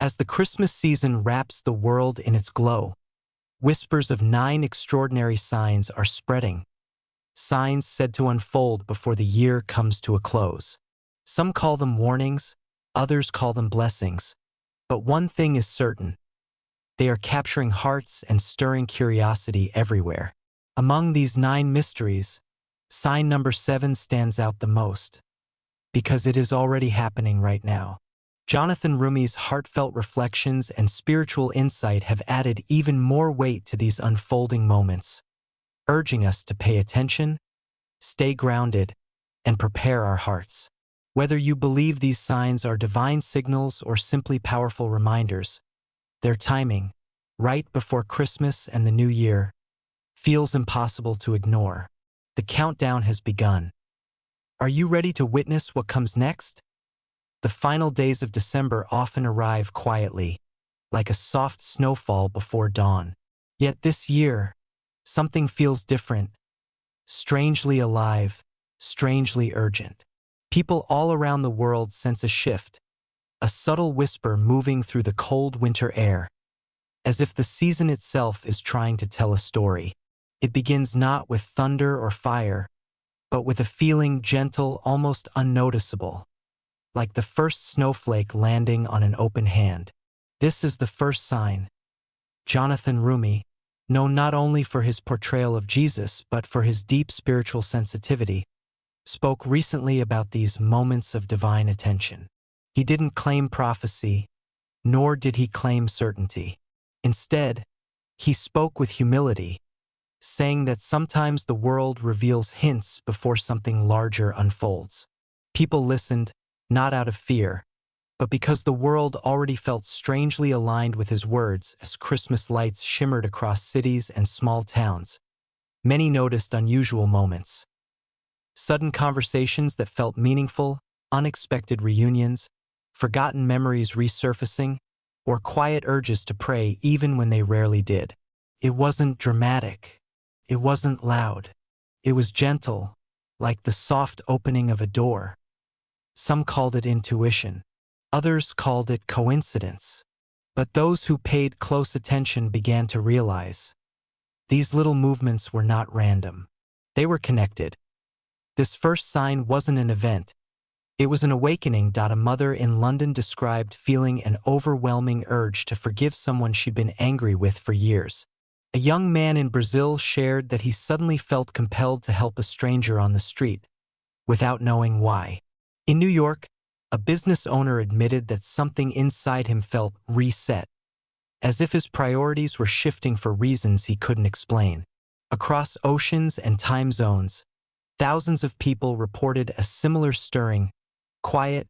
As the Christmas season wraps the world in its glow, whispers of 9 extraordinary signs are spreading, signs said to unfold before the year comes to a close. Some call them warnings, others call them blessings, but one thing is certain: they are capturing hearts and stirring curiosity everywhere. Among these 9 mysteries, sign number 7 stands out the most, because it is already happening right now. Jonathan Roumie's heartfelt reflections and spiritual insight have added even more weight to these unfolding moments, urging us to pay attention, stay grounded, and prepare our hearts. Whether you believe these signs are divine signals or simply powerful reminders, their timing, right before Christmas and the New Year, feels impossible to ignore. The countdown has begun. Are you ready to witness what comes next? The final days of December often arrive quietly, like a soft snowfall before dawn. Yet this year, something feels different, strangely alive, strangely urgent. People all around the world sense a shift, a subtle whisper moving through the cold winter air, as if the season itself is trying to tell a story. It begins not with thunder or fire, but with a feeling gentle, almost unnoticeable, like the first snowflake landing on an open hand. This is the first sign. Jonathan Roumie, known not only for his portrayal of Jesus but for his deep spiritual sensitivity, spoke recently about these moments of divine attention. He didn't claim prophecy, nor did he claim certainty. Instead, he spoke with humility, saying that sometimes the world reveals hints before something larger unfolds. People listened, not out of fear, but because the world already felt strangely aligned with his words as Christmas lights shimmered across cities and small towns. Many noticed unusual moments. Sudden conversations that felt meaningful, unexpected reunions, forgotten memories resurfacing, or quiet urges to pray even when they rarely did. It wasn't dramatic. It wasn't loud. It was gentle, like the soft opening of a door. Some called it intuition. Others called it coincidence. But those who paid close attention began to realize these little movements were not random. They were connected. This first sign wasn't an event. It was an awakening. A mother in London described feeling an overwhelming urge to forgive someone she'd been angry with for years. A young man in Brazil shared that he suddenly felt compelled to help a stranger on the street, without knowing why. In New York, a business owner admitted that something inside him felt reset, as if his priorities were shifting for reasons he couldn't explain. Across oceans and time zones, thousands of people reported a similar stirring, quiet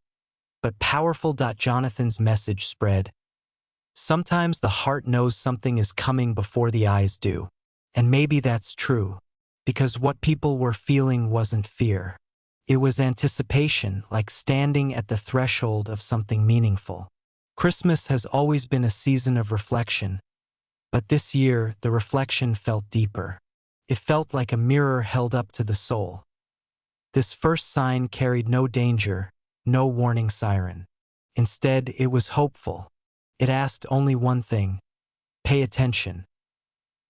but powerful. Jonathan's message spread. Sometimes the heart knows something is coming before the eyes do. And maybe that's true, because what people were feeling wasn't fear. It was anticipation, like standing at the threshold of something meaningful. Christmas has always been a season of reflection, but this year the reflection felt deeper. It felt like a mirror held up to the soul. This first sign carried no danger, no warning siren. Instead, it was hopeful. It asked only one thing: pay attention.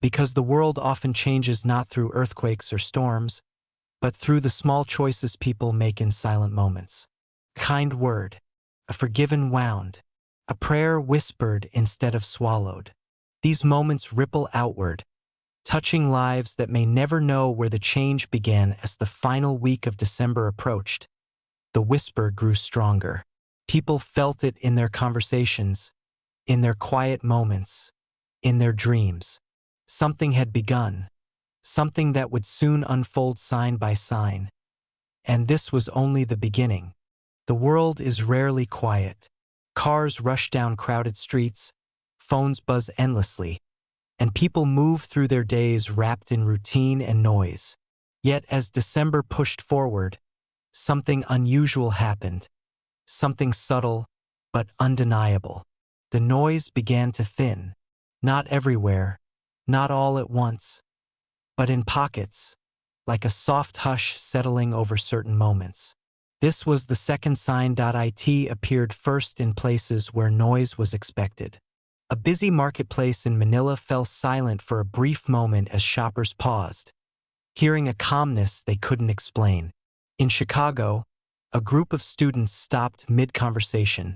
Because the world often changes not through earthquakes or storms, but through the small choices people make in silent moments. Kind word, a forgiven wound, a prayer whispered instead of swallowed. These moments ripple outward, touching lives that may never know where the change began. As the final week of December approached, the whisper grew stronger. People felt it in their conversations, in their quiet moments, in their dreams. Something had begun, something that would soon unfold sign by sign. And this was only the beginning. The world is rarely quiet. Cars rush down crowded streets, phones buzz endlessly, and people move through their days wrapped in routine and noise. Yet as December pushed forward, something unusual happened, something subtle but undeniable. The noise began to thin, not everywhere, not all at once, but in pockets, like a soft hush settling over certain moments. This was the second sign. It appeared first in places where noise was expected. A busy marketplace in Manila fell silent for a brief moment as shoppers paused, hearing a calmness they couldn't explain. In Chicago, a group of students stopped mid-conversation,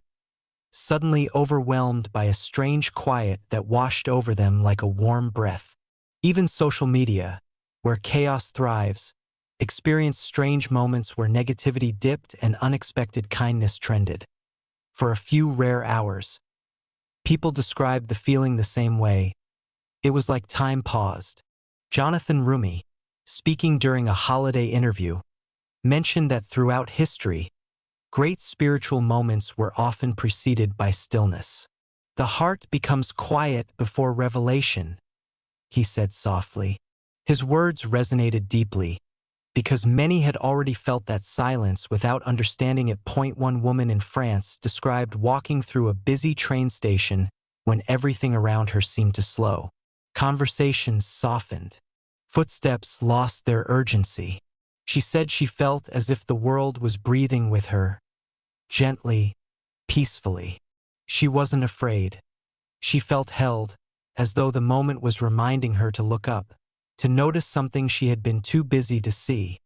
suddenly overwhelmed by a strange quiet that washed over them like a warm breath. Even social media, where chaos thrives, experienced strange moments where negativity dipped and unexpected kindness trended. For a few rare hours, people described the feeling the same way. It was like time paused. Jonathan Roumie, speaking during a holiday interview, mentioned that throughout history, great spiritual moments were often preceded by stillness. The heart becomes quiet before revelation, he said softly. His words resonated deeply, because many had already felt that silence without understanding it. One woman in France described walking through a busy train station when everything around her seemed to slow. Conversations softened. Footsteps lost their urgency. She said she felt as if the world was breathing with her, gently, peacefully. She wasn't afraid. She felt held, as though the moment was reminding her to look up, to notice something she had been too busy to see.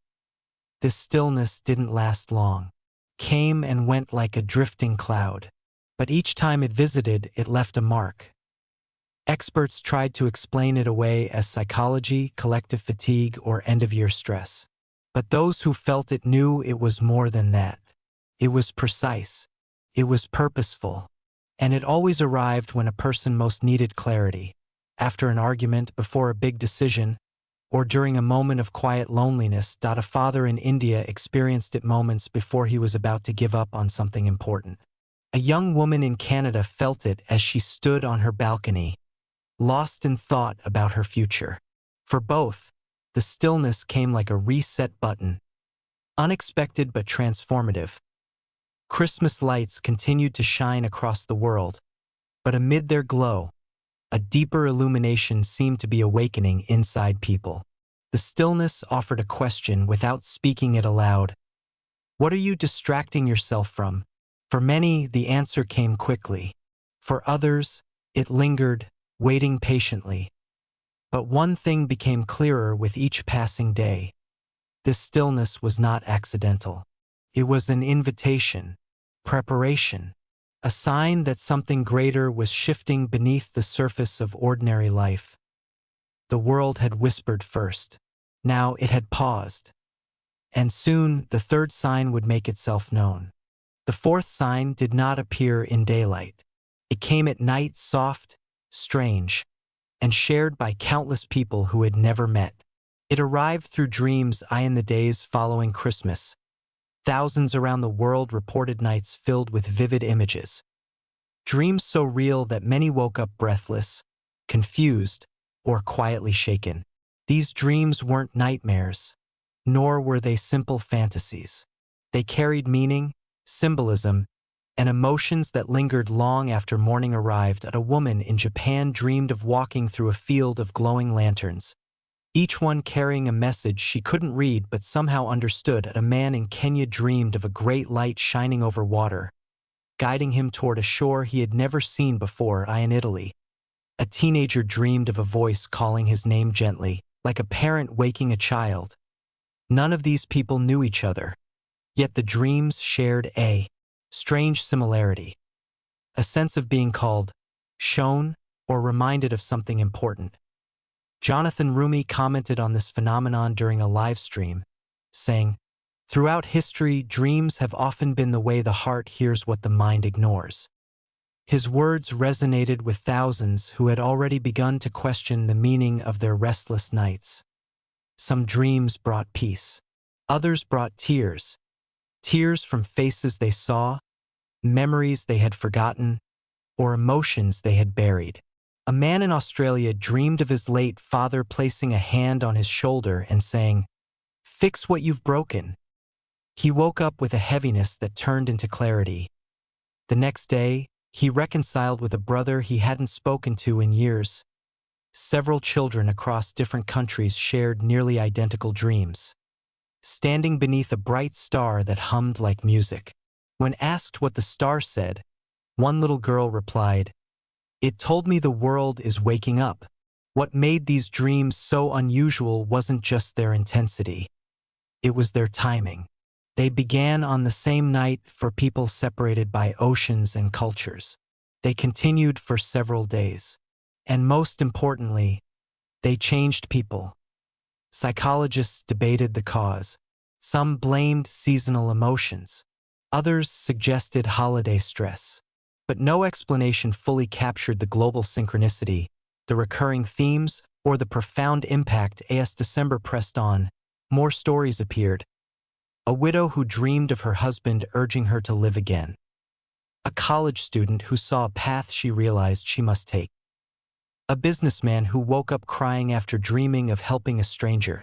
This stillness didn't last long. Came and went like a drifting cloud. But each time it visited, it left a mark. Experts tried to explain it away as psychology, collective fatigue, or end-of-year stress. But those who felt it knew it was more than that. It was precise. It was purposeful. And it always arrived when a person most needed clarity. After an argument, before a big decision, or during a moment of quiet loneliness. A father in India experienced it moments before he was about to give up on something important. A young woman in Canada felt it as she stood on her balcony, lost in thought about her future. For both, the stillness came like a reset button, unexpected but transformative. Christmas lights continued to shine across the world, but amid their glow, a deeper illumination seemed to be awakening inside people. The stillness offered a question without speaking it aloud. What are you distracting yourself from? For many, the answer came quickly. For others, it lingered, waiting patiently. But one thing became clearer with each passing day. This stillness was not accidental. It was an invitation, preparation, a sign that something greater was shifting beneath the surface of ordinary life. The world had whispered first. Now it had paused. And soon the third sign would make itself known. The fourth sign did not appear in daylight. It came at night, soft, strange, and shared by countless people who had never met. It arrived through dreams. In the days following Christmas, thousands around the world reported nights filled with vivid images. Dreams so real that many woke up breathless, confused, or quietly shaken. These dreams weren't nightmares, nor were they simple fantasies. They carried meaning, symbolism, and emotions that lingered long after morning arrived. A woman in Japan dreamed of walking through a field of glowing lanterns, each one carrying a message she couldn't read but somehow understood. A man in Kenya dreamed of a great light shining over water, guiding him toward a shore he had never seen before. In Italy, a teenager dreamed of a voice calling his name gently, like a parent waking a child. None of these people knew each other, yet the dreams shared a strange similarity, a sense of being called, shown, or reminded of something important. Jonathan Roumie commented on this phenomenon during a live stream, saying, "Throughout history, dreams have often been the way the heart hears what the mind ignores." His words resonated with thousands who had already begun to question the meaning of their restless nights. Some dreams brought peace. Others brought tears. Tears from faces they saw, memories they had forgotten, or emotions they had buried. A man in Australia dreamed of his late father placing a hand on his shoulder and saying, "Fix what you've broken." He woke up with a heaviness that turned into clarity. The next day, he reconciled with a brother he hadn't spoken to in years. Several children across different countries shared nearly identical dreams. standing beneath a bright star that hummed like music. When asked what the star said, one little girl replied, "It told me the world is waking up." What made these dreams so unusual wasn't just their intensity. It was their timing. They began on the same night for people separated by oceans and cultures. They continued for several days. And most importantly, they changed people. Psychologists debated the cause. Some blamed seasonal emotions. Others suggested holiday stress. But no explanation fully captured the global synchronicity, the recurring themes, or the profound impact. As December pressed on, more stories appeared. A widow who dreamed of her husband urging her to live again. A college student who saw a path she realized she must take. A businessman who woke up crying after dreaming of helping a stranger.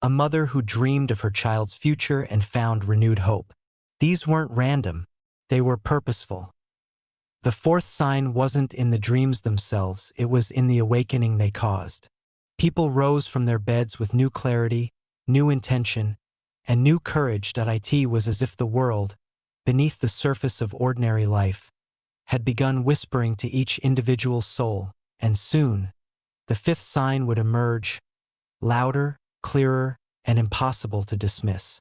A mother who dreamed of her child's future and found renewed hope. These weren't random. They were purposeful. The fourth sign wasn't in the dreams themselves, it was in the awakening they caused. People rose from their beds with new clarity, new intention, and new courage. It was as if the world, beneath the surface of ordinary life, had begun whispering to each individual soul, and soon, the fifth sign would emerge, louder, clearer, and impossible to dismiss.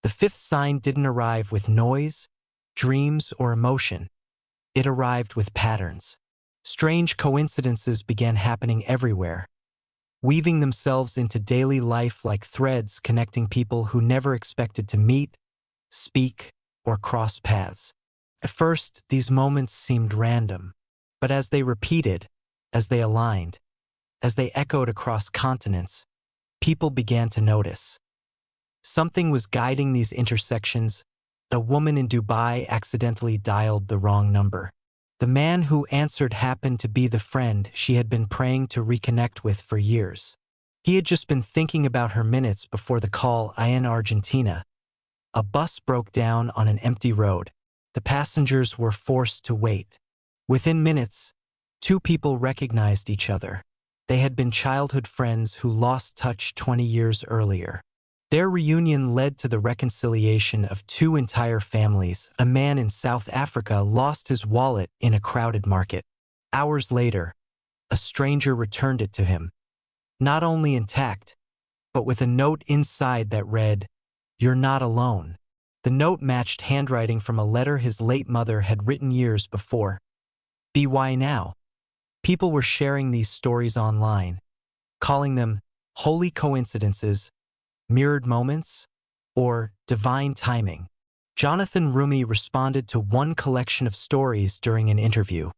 The fifth sign didn't arrive with noise, dreams, or emotion. It arrived with patterns. Strange coincidences began happening everywhere, weaving themselves into daily life like threads connecting people who never expected to meet, speak, or cross paths. At first, these moments seemed random, but as they repeated, as they aligned, as they echoed across continents, people began to notice. Something was guiding these intersections. A woman in Dubai accidentally dialed the wrong number. The man who answered happened to be the friend she had been praying to reconnect with for years. He had just been thinking about her minutes before the call. In Argentina, a bus broke down on an empty road. The passengers were forced to wait. Within minutes, two people recognized each other. They had been childhood friends who lost touch 20 years earlier. Their reunion led to the reconciliation of two entire families. A man in South Africa lost his wallet in a crowded market. Hours later, a stranger returned it to him, not only intact, but with a note inside that read, "You're not alone." The note matched handwriting from a letter his late mother had written years before. Why now? People were sharing these stories online, calling them holy coincidences, mirrored moments, or divine timing. Jonathan Roumie responded to one collection of stories during an interview.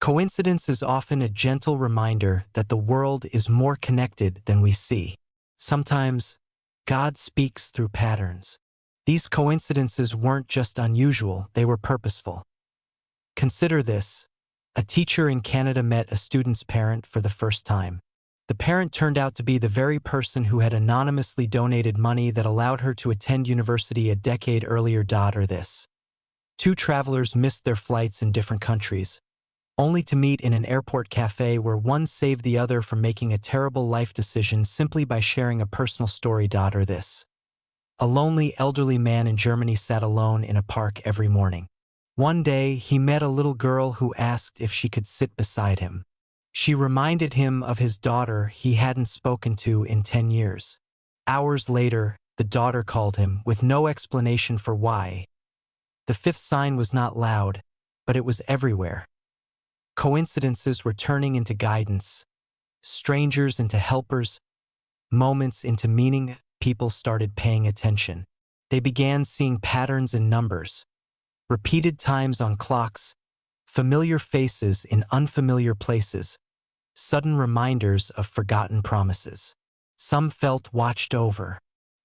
Coincidence is often a gentle reminder that the world is more connected than we see. Sometimes, God speaks through patterns. These coincidences weren't just unusual, they were purposeful. Consider this. A teacher in Canada met a student's parent for the first time. The parent turned out to be the very person who had anonymously donated money that allowed her to attend university a decade earlier. Or this. Two travelers missed their flights in different countries, only to meet in an airport cafe where one saved the other from making a terrible life decision simply by sharing a personal story. Or this. A lonely elderly man in Germany sat alone in a park every morning. One day, he met a little girl who asked if she could sit beside him. She reminded him of his daughter he hadn't spoken to in 10 years. Hours later, the daughter called him with no explanation for why. The fifth sign was not loud, but it was everywhere. Coincidences were turning into guidance, strangers into helpers, moments into meaning. People started paying attention. They began seeing patterns in numbers, repeated times on clocks, familiar faces in unfamiliar places, sudden reminders of forgotten promises. Some felt watched over.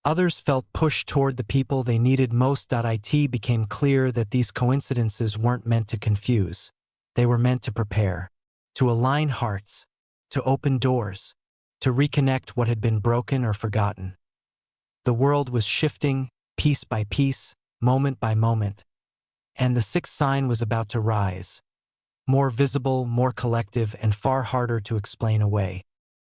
Others felt pushed toward the people they needed most. It became clear that these coincidences weren't meant to confuse. They were meant to prepare, to align hearts, to open doors, to reconnect what had been broken or forgotten. The world was shifting, piece by piece, moment by moment, and the sixth sign was about to rise. More visible, more collective, and far harder to explain away.